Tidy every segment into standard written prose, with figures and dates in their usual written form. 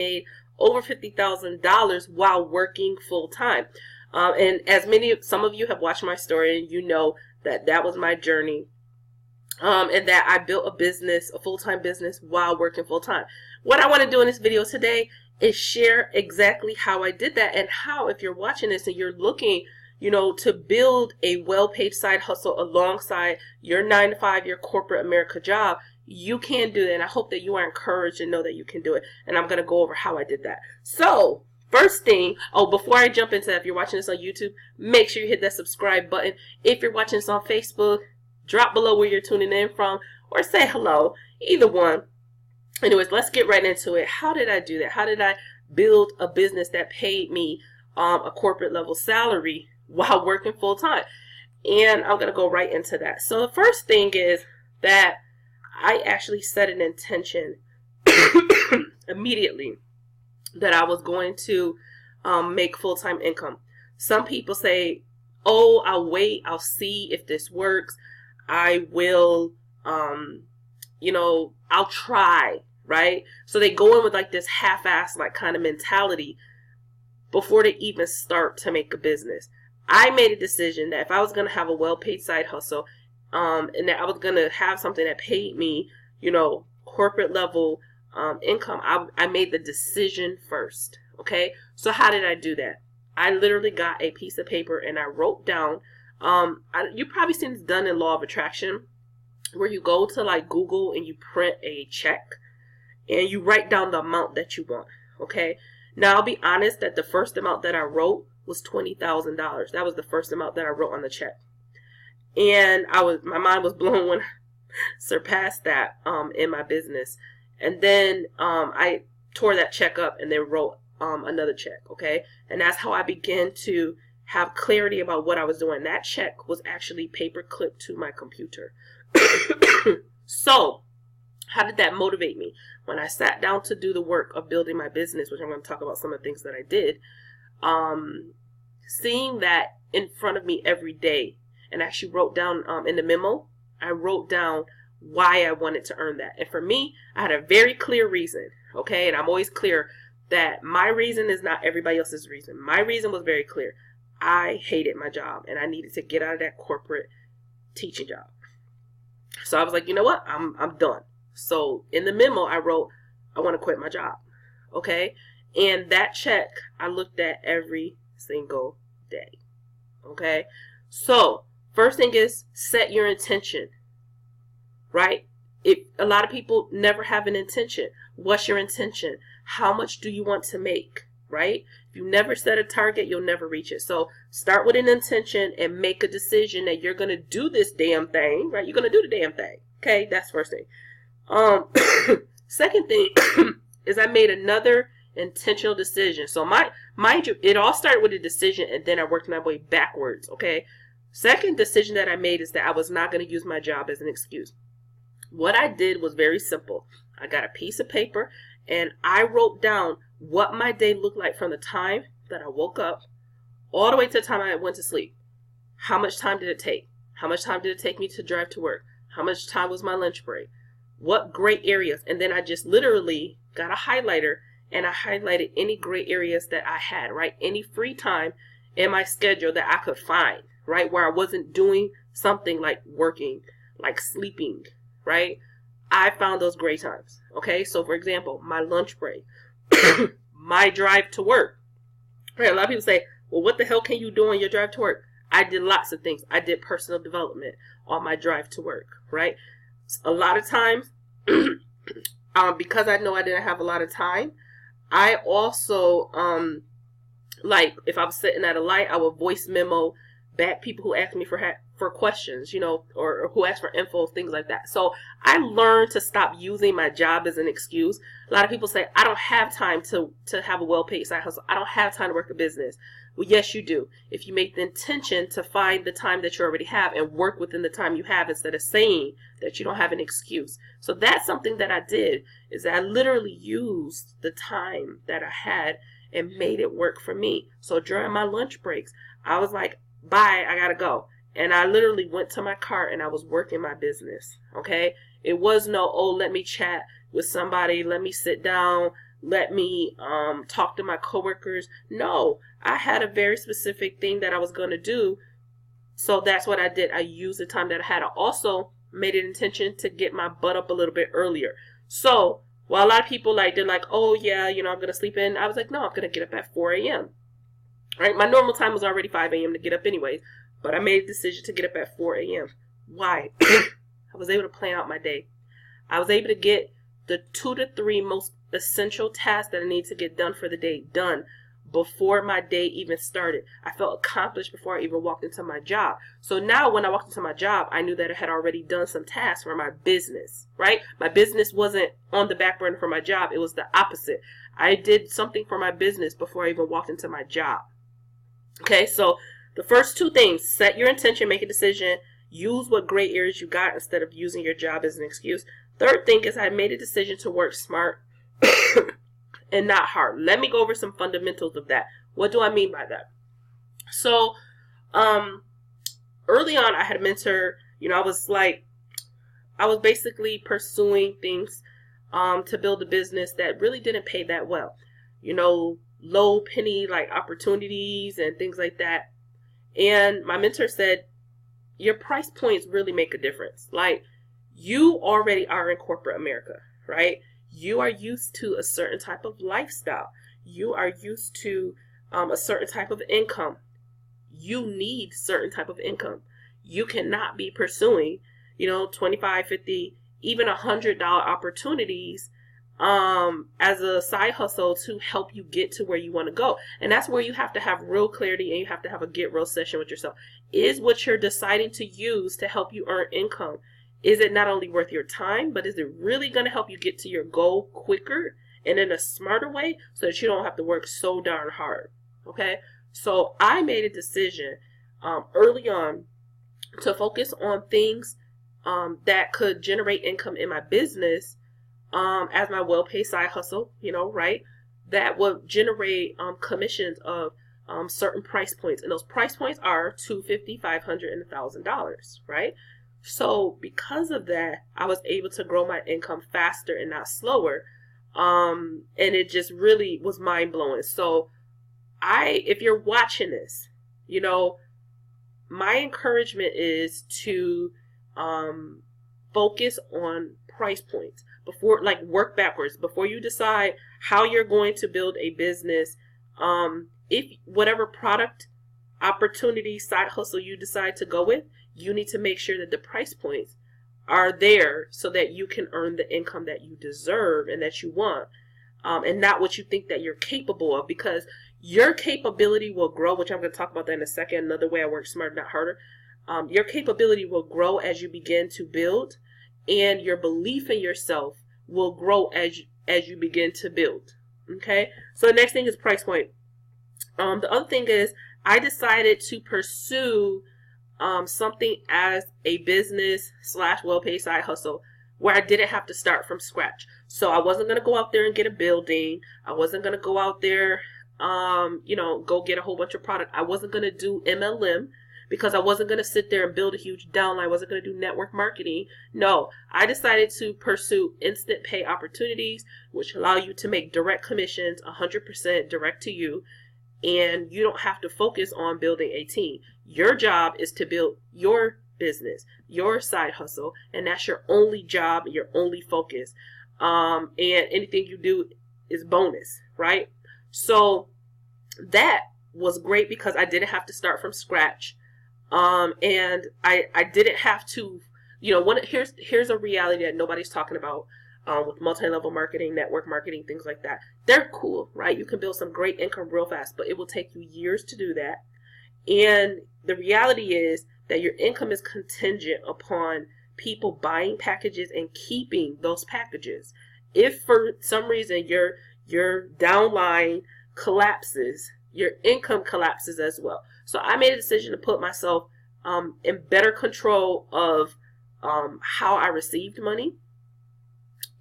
made over $50,000 while working full time. And as some of you have watched my story, and you know that that was my journey. And that I built a business, a full-time business, while working full-time. What I want to do in this video today is share exactly how I did that, and how, if you're watching this and you're looking, you know, to build a well-paid side hustle alongside your 9-to-5, your corporate America job, you can do that. And I hope that you are encouraged and know that you can do it. And I'm going to go over how I did that. So, first thing, before I jump into that, if you're watching this on YouTube, make sure you hit that subscribe button. If you're watching this on Facebook, drop below where you're tuning in from, or say hello, either one. Anyways, let's get right into it. How did I do that? How did I build a business that paid me a corporate level salary while working full time? And I'm going to go right into that. So the first thing is that I actually set an intention immediately that I was going to make full-time income. Some people say, oh, I'll wait, I'll see if this works. I will, you know, I'll try, right? So they go in with like this half-ass like kind of mentality before they even start to make a business. I made a decision that if I was going to have a well-paid side hustle, and that I was going to have something that paid me, you know, corporate level income, I made the decision first, okay? So how did I do that? I literally got a piece of paper and I wrote down, you probably seen this done in Law of Attraction, where you go to like Google and you print a check and you write down the amount that you want, okay? Now, I'll be honest that the first amount that I wrote was $20,000. That was the first amount that I wrote on the check. And my mind was blown when I surpassed that in my business. And then I tore that check up and then wrote another check, okay? And that's how I began to have clarity about what I was doing. That check was actually paper clipped to my computer. So, how did that motivate me? When I sat down to do the work of building my business, which I'm going to talk about some of the things that I did, seeing that in front of me every day, and actually wrote down in the memo, I wrote down why I wanted to earn that. And for me, I had a very clear reason, okay? And I'm always clear that my reason is not everybody else's reason. My reason was very clear. I hated my job and I needed to get out of that corporate teaching job. So I was like, you know what? I'm done. So in the memo, I wrote, I want to quit my job, okay? And that check I looked at every single day, okay? So first thing is set your intention, right? A lot of people never have an intention. What's your intention? How much do you want to make, right? If you never set a target, you'll never reach it. So start with an intention and make a decision that you're going to do this damn thing, right? You're going to do the damn thing, okay? That's first thing. Second thing is I made another intentional decision. So mind you, it all started with a decision and then I worked my way backwards, okay? Second decision that I made is that I was not going to use my job as an excuse. What I did was very simple. I got a piece of paper and I wrote down what my day looked like from the time that I woke up all the way to the time I went to sleep. How much time did it take? How much time did it take me to drive to work? How much time was my lunch break? What gray areas? And then I just literally got a highlighter and I highlighted any gray areas that I had, right? Any free time in my schedule that I could find, right? Where I wasn't doing something like working, like sleeping, right? I found those gray times, okay? So for example, my lunch break, my drive to work, right? A lot of people say, well, what the hell can you do on your drive to work? I did lots of things. I did personal development on my drive to work, right? A lot of times, because I know I didn't have a lot of time, I also, like, if I was sitting at a light, I would voice memo back people who asked me for questions, you know, or who asked for info, things like that. So I learned to stop using my job as an excuse. A lot of people say, I don't have time to have a well-paid side hustle. I don't have time to work a business. Well, yes, you do. If you make the intention to find the time that you already have and work within the time you have instead of saying that you don't have an excuse. So that's something that I did, is that I literally used the time that I had and made it work for me. So during my lunch breaks, I was like, bye, I gotta go. And I literally went to my car and I was working my business, okay? It was no, oh, let me chat with somebody, let me sit down, let me talk to my coworkers. No, I had a very specific thing that I was going to do. So that's what I did. I used the time that I had. I also made an intention to get my butt up a little bit earlier. So while a lot of people they're like, oh yeah, I'm going to sleep in. I was like, no, I'm going to get up at 4 a.m. Right? My normal time was already 5 a.m. to get up anyways. But I made a decision to get up at 4 a.m. Why? I was able to plan out my day. I was able to get the 2 to 3 most essential tasks that I need to get done for the day done before my day even started. I felt accomplished before I even walked into my job. So now when I walked into my job, I knew that I had already done some tasks for my business, right? My business wasn't on the back burner for my job. It was the opposite. I did something for my business before I even walked into my job. Okay, so the first 2 things: set your intention, make a decision, use what gray areas you got instead of using your job as an excuse. Third thing is I made a decision to work smart and not hard. Let me go over some fundamentals of that. What do I mean by that? So, early on, I had a mentor. I was basically pursuing things to build a business that really didn't pay that well. Low penny opportunities and things like that. And my mentor said, your price points really make a difference. You already are in corporate America, right? You are used to a certain type of lifestyle. You are used to a certain type of income. You need certain type of income. You cannot be pursuing, $25, $50, even $100 opportunities as a side hustle to help you get to where you want to go. And that's where you have to have real clarity, and you have to have a get real session with yourself. Is what you're deciding to use to help you earn income, is it not only worth your time, but is it really going to help you get to your goal quicker and in a smarter way so that you don't have to work so darn hard? Okay, so I made a decision early on to focus on things that could generate income in my business as my well-paid side hustle, right? That would generate commissions of certain price points. And those price points are $250, $500, and $1,000, right? So because of that, I was able to grow my income faster and not slower. And it just really was mind-blowing. So if you're watching this, my encouragement is to focus on price points. Before, work backwards. Before you decide how you're going to build a business, if whatever product, opportunity, side hustle you decide to go with, you need to make sure that the price points are there so that you can earn the income that you deserve and that you want, and not what you think that you're capable of, because your capability will grow, which I'm going to talk about that in a second. Another way I work smarter, not harder. Your capability will grow as you begin to build, and your belief in yourself will grow as you begin to build. Okay, so the next thing is price point. The other thing is I decided to pursue something as a business / well-paid side hustle where I didn't have to start from scratch. So I wasn't going to go out there and get a building. I wasn't going to go out there, go get a whole bunch of product. I wasn't going to do MLM because I wasn't going to sit there and build a huge downline. I wasn't going to do network marketing. No, I decided to pursue instant pay opportunities, which allow you to make direct commissions, 100% direct to you. And you don't have to focus on building a team. Your job is to build your business, your side hustle, and that's your only job, your only focus. And anything you do is bonus, right? So that was great because I didn't have to start from scratch. And I didn't have to, here's a reality that nobody's talking about. With multi-level marketing, network marketing, things like that. They're cool, right? You can build some great income real fast, but it will take you years to do that. And the reality is that your income is contingent upon people buying packages and keeping those packages. If for some reason your downline collapses, your income collapses as well. So I made a decision to put myself in better control of how I received money,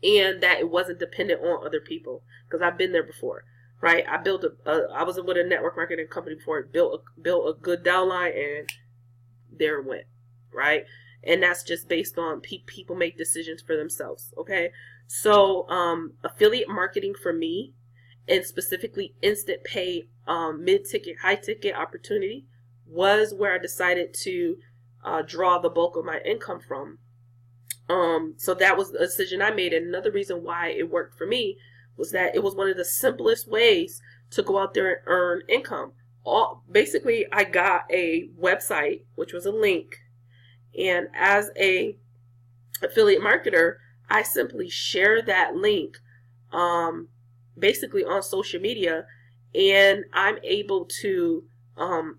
and that it wasn't dependent on other people, because I've been there before, right? I was with a network marketing company before, built a good downline, and there it went, right? And that's just based on people make decisions for themselves. Okay. So, affiliate marketing for me, and specifically instant pay, mid-ticket, high-ticket opportunity, was where I decided to draw the bulk of my income from. So that was the decision I made. And another reason why it worked for me was that it was one of the simplest ways to go out there and earn income. Basically, I got a website, which was a link, and as a affiliate marketer, I simply share that link basically on social media, and I'm able to earn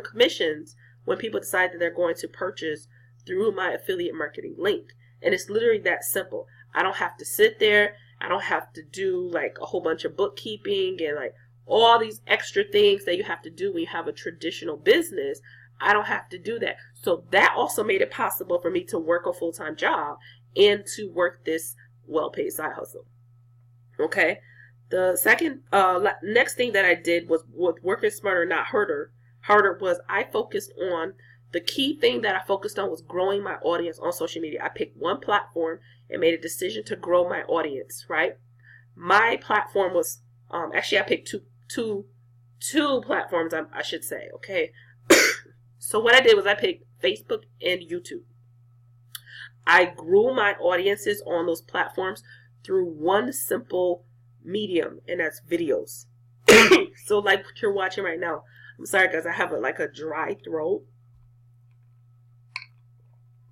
commissions when people decide that they're going to purchase through my affiliate marketing link. And it's literally that simple. I don't have to sit there. I don't have to do like a whole bunch of bookkeeping and like all these extra things that you have to do when you have a traditional business. I don't have to do that. So that also made it possible for me to work a full-time job and to work this well-paid side hustle. Okay. The second, next thing that I did was with working smarter, not harder, was I focused on, the key thing that I focused on was growing my audience on social media. I picked one platform and made a decision to grow my audience, right? My platform was, actually I picked two platforms, I should say, okay? So what I did was I picked Facebook and YouTube. I grew my audiences on those platforms through one simple medium, and that's videos. So like what you're watching right now. I'm sorry guys, I have a dry throat.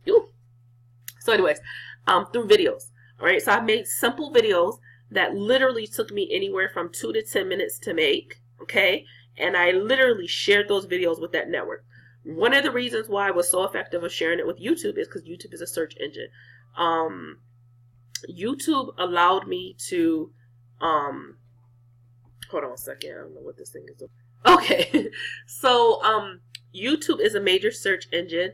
Ew. So anyways, through videos. All right, so I made simple videos that literally took me anywhere from 2 to 10 minutes to make, okay? And I literally shared those videos with that network. One of the reasons why I was so effective of sharing it with YouTube is because YouTube is a search engine. YouTube allowed me to, hold on a second, I don't know what this thing is. Okay, so YouTube is a major search engine,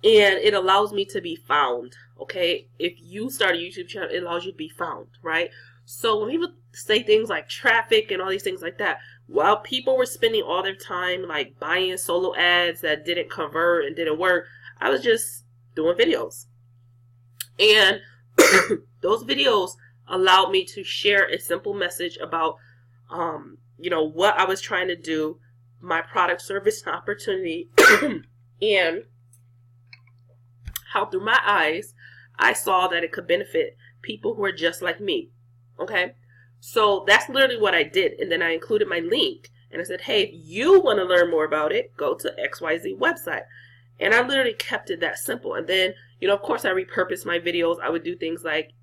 and it allows me to be found, okay? If you start a YouTube channel, it allows you to be found, right? So when people say things like traffic and all these things like that, while people were spending all their time like buying solo ads that didn't convert and didn't work, I was just doing videos. And those videos allowed me to share a simple message about, you know, what I was trying to do, my product, service, and opportunity, and how through my eyes, I saw that it could benefit people who are just like me. Okay. So that's literally what I did. And then I included my link and I said, hey, if you want to learn more about it, go to XYZ website. And I literally kept it that simple. And then, you know, of course I repurposed my videos. I would do things like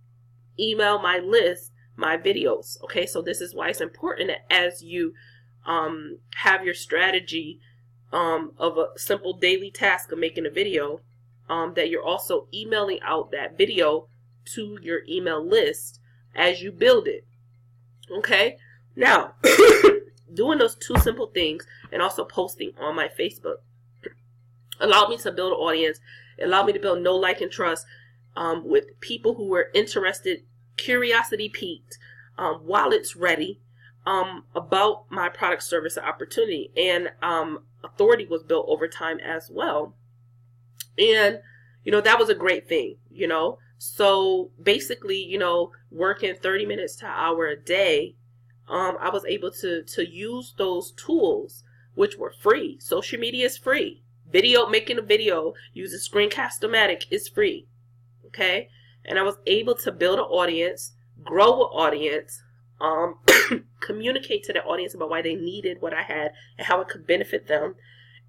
email my list, my videos. Okay. So this is why it's important that as you, have your strategy, of a simple daily task of making a video, that you're also emailing out that video to your email list as you build it. Okay. Now, doing those two simple things and also posting on my Facebook allowed me to build an audience. It allowed me to build know, like, and trust with people who were interested, curiosity peaked, while it's ready, about my product, service, and opportunity. And authority was built over time as well. And, you know, that was a great thing, you know. So basically, you know, working 30 minutes to an hour a day, I was able to use those tools, which were free. Social media is free. Making a video using Screencast-O-Matic is free. Okay. And I was able to build an audience, grow an audience, communicate to the audience about why they needed what I had and how it could benefit them,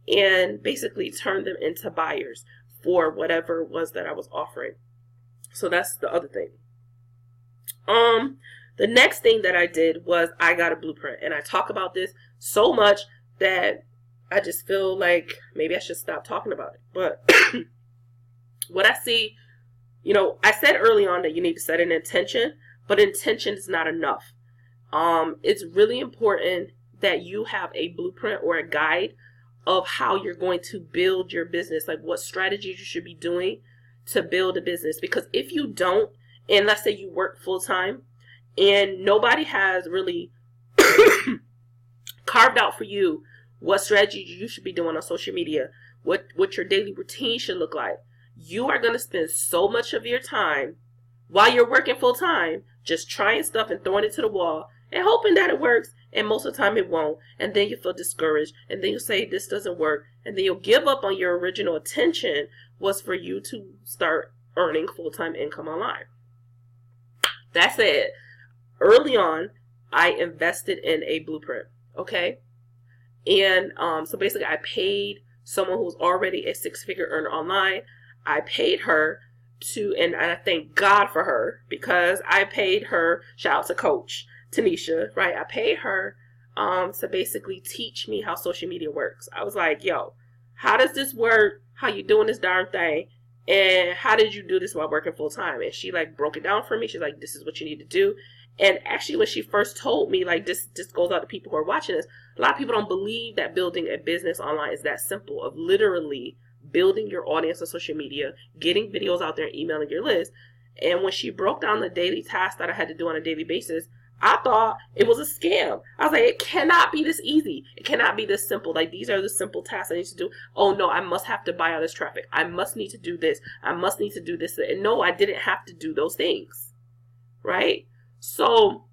and basically turn them into buyers for whatever it was that I was offering. So that's the other thing. The next thing that I did was I got a blueprint, and I talk about this so much that I just feel like maybe I should stop talking about it. But what I see, you know, I said early on that you need to set an intention, but intention is not enough. It's really important that you have a blueprint or a guide of how you're going to build your business, like what strategies you should be doing to build a business. Because if you don't, and let's say you work full time and nobody has really carved out for you what strategies you should be doing on social media, what your daily routine should look like. You are going to spend so much of your time while you're working full time just trying stuff and throwing it to the wall and hoping that it works, and most of the time it won't, and then you feel discouraged, and then you say this doesn't work, and then you'll give up on your original intention was for you to start earning full-time income online. That said, early on, I invested in a blueprint, okay? And so basically I paid someone who's already a six-figure earner online. I paid her to, and I thank God for her, because I paid her, shout out to Coach Tanisha, right? I paid her to basically teach me how social media works. I was like, yo, how does this work? How you doing this darn thing? And how did you do this while working full time? And she like broke it down for me. She's like, this is what you need to do. And actually when she first told me, like this goes out to people who are watching this, a lot of people don't believe that building a business online is that simple, of literally building your audience on social media, getting videos out there, and emailing your list. And when she broke down the daily tasks that I had to do on a daily basis, I thought it was a scam. I was like, it cannot be this easy. It cannot be this simple. Like, these are the simple tasks I need to do. Oh no, I must have to buy all this traffic. I must need to do this. I must need to do this. And no, I didn't have to do those things. Right? So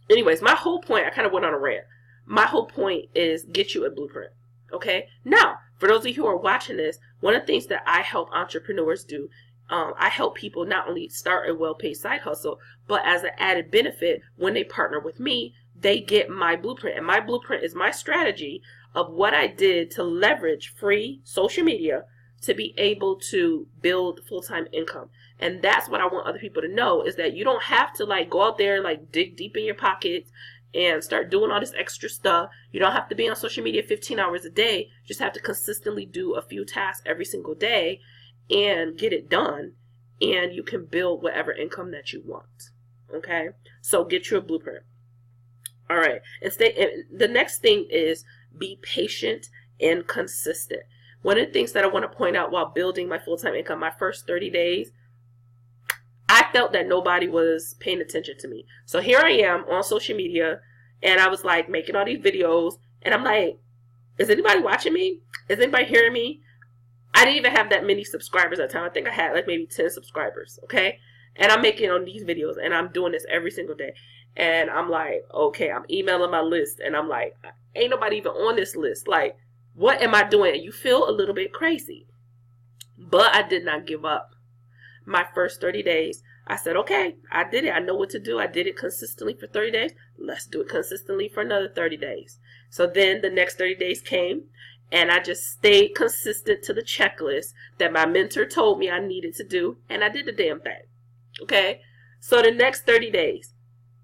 anyways, my whole point, I kind of went on a rant. My whole point is get you a blueprint. Okay? Now, for those of you who are watching this, one of the things that I help entrepreneurs do, I help people not only start a well-paid side hustle, but as an added benefit, when they partner with me, they get my blueprint. And my blueprint is my strategy of what I did to leverage free social media to be able to build full-time income. And that's what I want other people to know, is that you don't have to like go out there and like dig deep in your pockets and start doing all this extra stuff. You don't have to be on social media 15 hours a day. You just have to consistently do a few tasks every single day and get it done, and you can build whatever income that you want. Okay, so get you a blueprint. All right, and the next thing is be patient and consistent. One of the things that I want to point out while building my full-time income, my first 30 days, I felt that nobody was paying attention to me. So here I am on social media, and I was like making all these videos, and I'm like, is anybody watching me? Is anybody hearing me? I didn't even have that many subscribers at the time. I think I had like maybe 10 subscribers, okay? And I'm making on these videos, and I'm doing this every single day. And I'm like, okay, I'm emailing my list, and I'm like, ain't nobody even on this list. Like, what am I doing? And you feel a little bit crazy. But I did not give up. My first 30 days, I said, okay, I did it. I know what to do. I did it consistently for 30 days. Let's do it consistently for another 30 days. So then the next 30 days came, and I just stayed consistent to the checklist that my mentor told me I needed to do, and I did the damn thing. Okay? So the next 30 days,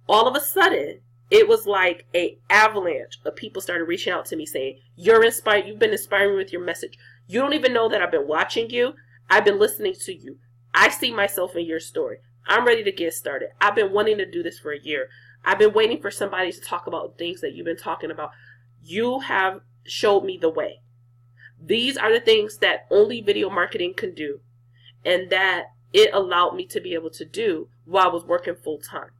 all of a sudden, it was like an avalanche of people started reaching out to me saying, you're inspired. You've been inspiring me with your message. You don't even know that I've been watching you. I've been listening to you. I see myself in your story. I'm ready to get started. I've been wanting to do this for a year. I've been waiting for somebody to talk about things that you've been talking about. You have showed me the way. These are the things that only video marketing can do, and that it allowed me to be able to do while I was working full time.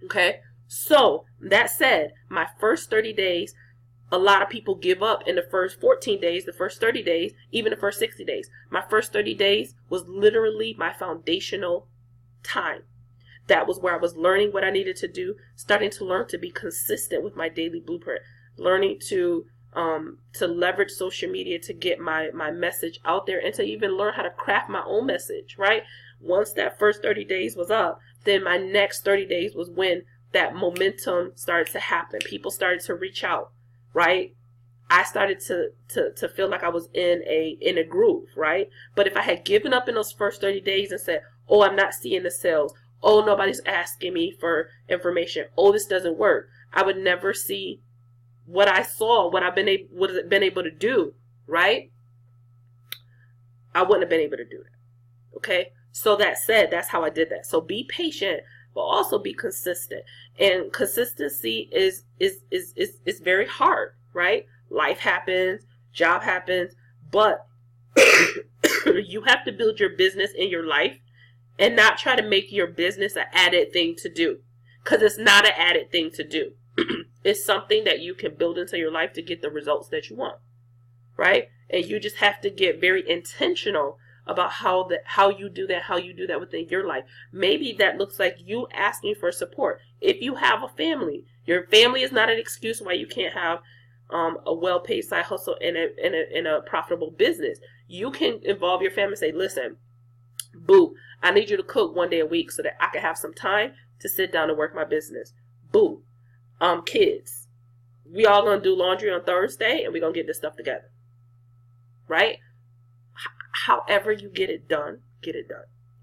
Okay, so that said, my first 30 days, a lot of people give up in the first 14 days, the first 30 days, even the first 60 days. My first 30 days was literally my foundational time. That was where I was learning what I needed to do, starting to learn to be consistent with my daily blueprint, learning to leverage social media to get my message out there, and to even learn how to craft my own message, right? Once that first 30 days was up, then my next 30 days was when that momentum started to happen. People started to reach out, right? I started to feel like I was in a groove, right? But if I had given up in those first 30 days and said, oh, I'm not seeing the sales, oh, nobody's asking me for information, oh, this doesn't work, I would never see what I saw, what I've been able to do, right? I wouldn't have been able to do that. Okay? So that said, that's how I did that. So be patient, but also be consistent. And consistency is very hard, right? Life happens, job happens, but you have to build your business in your life and not try to make your business an added thing to do, because it's not an added thing to do. It's something that you can build into your life to get the results that you want, right? And you just have to get very intentional about how you do that within your life. Maybe that looks like you asking for support. If you have a family, your family is not an excuse why you can't have a well-paid side hustle in a profitable business. You can involve your family and say, listen, boo, I need you to cook 1 day a week so that I can have some time to sit down and work my business. Boo, kids, we all gonna do laundry on Thursday and we're gonna get this stuff together. Right? However you get it done,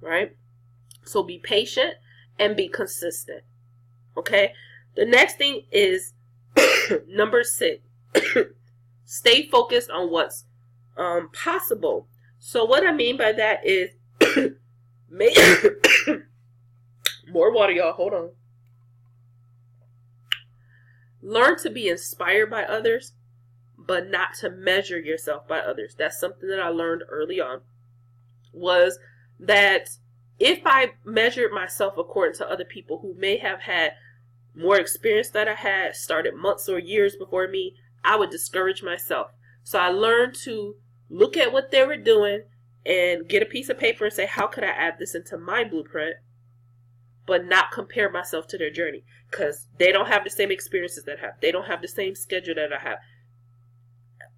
right? So be patient and be consistent. Okay? The next thing is number 6. Stay focused on what's possible. So what I mean by that is more water, y'all. Hold on. Learn to be inspired by others, but not to measure yourself by others. That's something that I learned early on, was that if I measured myself according to other people who may have had more experience that I had, started months or years before me, I would discourage myself. So I learned to look at what they were doing and get a piece of paper and say, how could I add this into my blueprint, but not compare myself to their journey, because they don't have the same experiences that I have. They don't have the same schedule that I have.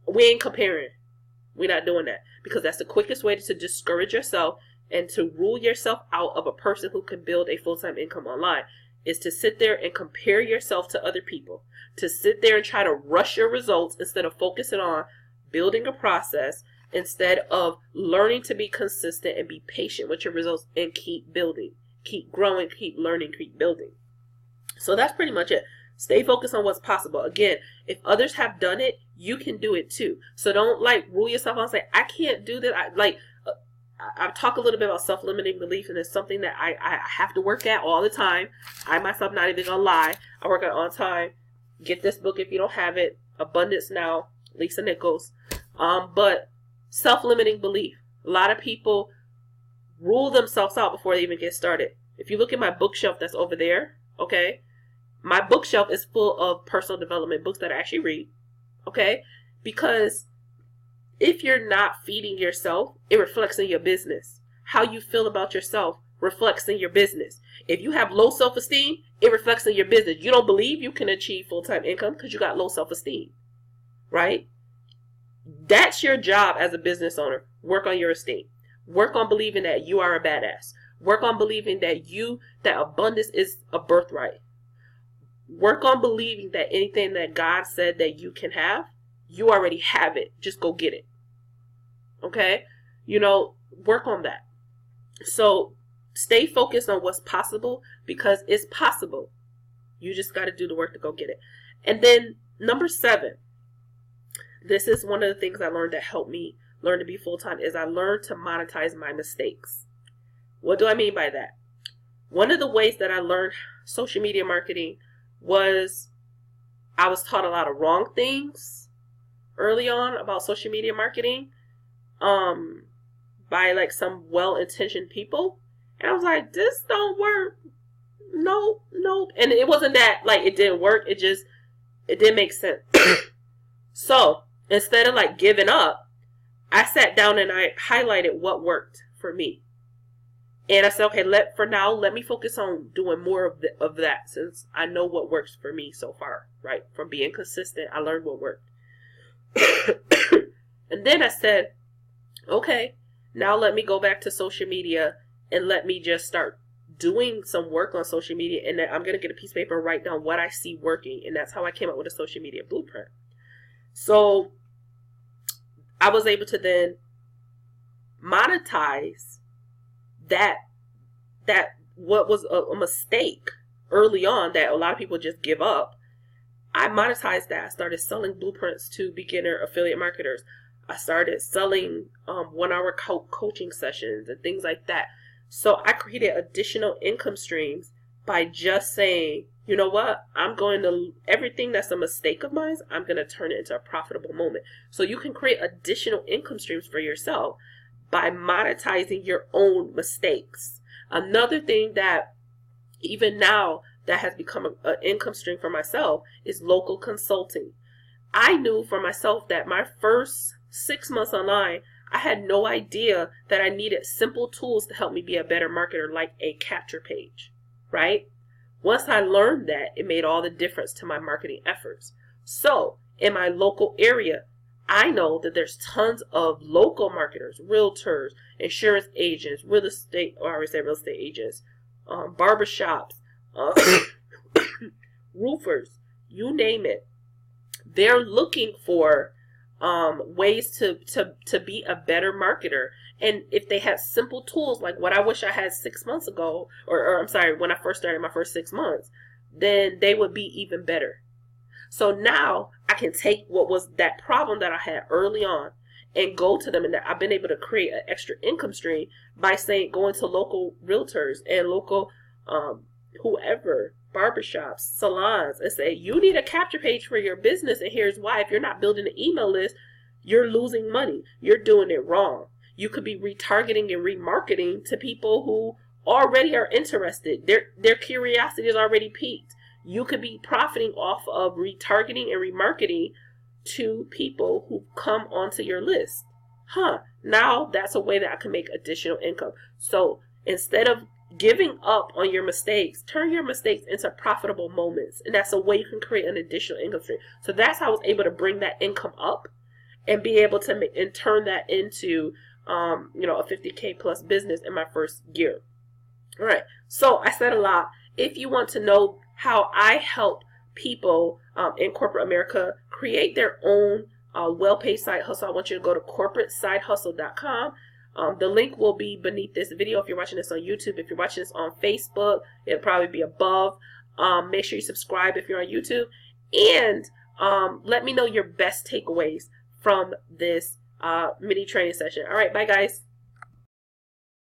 We ain't comparing. We're not doing that, because that's the quickest way to discourage yourself and to rule yourself out of a person who can build a full-time income online, is to sit there and compare yourself to other people, to sit there and try to rush your results instead of focusing on building a process, instead of learning to be consistent and be patient with your results and keep building, keep growing, keep learning, keep building. So that's pretty much it. Stay focused on what's possible. Again, if others have done it, you can do it too. So don't rule yourself out and say, I can't do that. I've talked a little bit about self-limiting belief, and it's something that I have to work at all the time. I myself, not even gonna lie, I work at on time. Get this book if you don't have it, Abundance Now, Lisa Nichols. But self-limiting belief. A lot of people rule themselves out before they even get started. If you look at my bookshelf that's over there, okay, my bookshelf is full of personal development books that I actually read, okay, because if you're not feeding yourself, it reflects in your business. How you feel about yourself reflects in your business. If you have low self-esteem, it reflects in your business. You don't believe you can achieve full-time income because you got low self-esteem, right? That's your job as a business owner. Work on your esteem. Work on believing that you are a badass. Work on believing that abundance is a birthright. Work on believing that anything that God said that you can have, you already have it. Just go get it. Okay? Work on that. So stay focused on what's possible, because it's possible. You just got to do the work to go get it. And then number 7, this is one of the things I learned that helped me learn to be full-time, is I learned to monetize my mistakes. What do I mean by that? One of the ways that I learned social media marketing was I was taught a lot of wrong things early on about social media marketing by some well-intentioned people. And I was like, this don't work. Nope. And it wasn't that it didn't work. It didn't make sense. So instead of giving up, I sat down and I highlighted what worked for me. And I said, okay, let me focus on doing more of that, since I know what works for me so far, right? From being consistent, I learned what worked. And then I said, okay, now let me go back to social media and let me just start doing some work on social media. And then I'm going to get a piece of paper and write down what I see working. And that's how I came up with a social media blueprint. So I was able to then monetize that what was a mistake early on that a lot of people just give up. I monetized that. I started selling blueprints to beginner affiliate marketers. I started selling 1-hour coaching sessions and things like that. So I created additional income streams by just saying, you know what, everything that's a mistake of mine, I'm going to turn it into a profitable moment. So you can create additional income streams for yourself by monetizing your own mistakes. Another thing that even now that has become an income stream for myself is local consulting. I knew for myself that my first 6 months online, I had no idea that I needed simple tools to help me be a better marketer, like a capture page, right? Once I learned that, it made all the difference to my marketing efforts. So in my local area, I know that there's tons of local marketers, realtors, insurance agents, real estate, or I already said real estate agents, barbershops, roofers, you name it. They're looking for ways to be a better marketer. And if they had simple tools like what I wish I had 6 months ago, or I'm sorry, when I first started my first 6 months, then they would be even better. So now I can take what was that problem that I had early on and go to them, and I've been able to create an extra income stream by going to local realtors and local whoever, barbershops, salons, and say, you need a capture page for your business, and here's why. If you're not building an email list, you're losing money. You're doing it wrong. You could be retargeting and remarketing to people who already are interested. Their curiosity is already piqued. You could be profiting off of retargeting and remarketing to people who come onto your list. Now that's a way that I can make additional income. So instead of giving up on your mistakes, turn your mistakes into profitable moments. And that's a way you can create an additional income stream. So that's how I was able to bring that income up and be able to make and turn that into a 50K plus business in my first year. All right. So I said a lot. If you want to know how I help people in corporate America create their own well-paid side hustle, I want you to go to corporatesidehustle.com. The link will be beneath this video if you're watching this on YouTube. If you're watching this on Facebook, it'll probably be above. Make sure you subscribe if you're on YouTube. And let me know your best takeaways from this mini training session. All right, bye guys.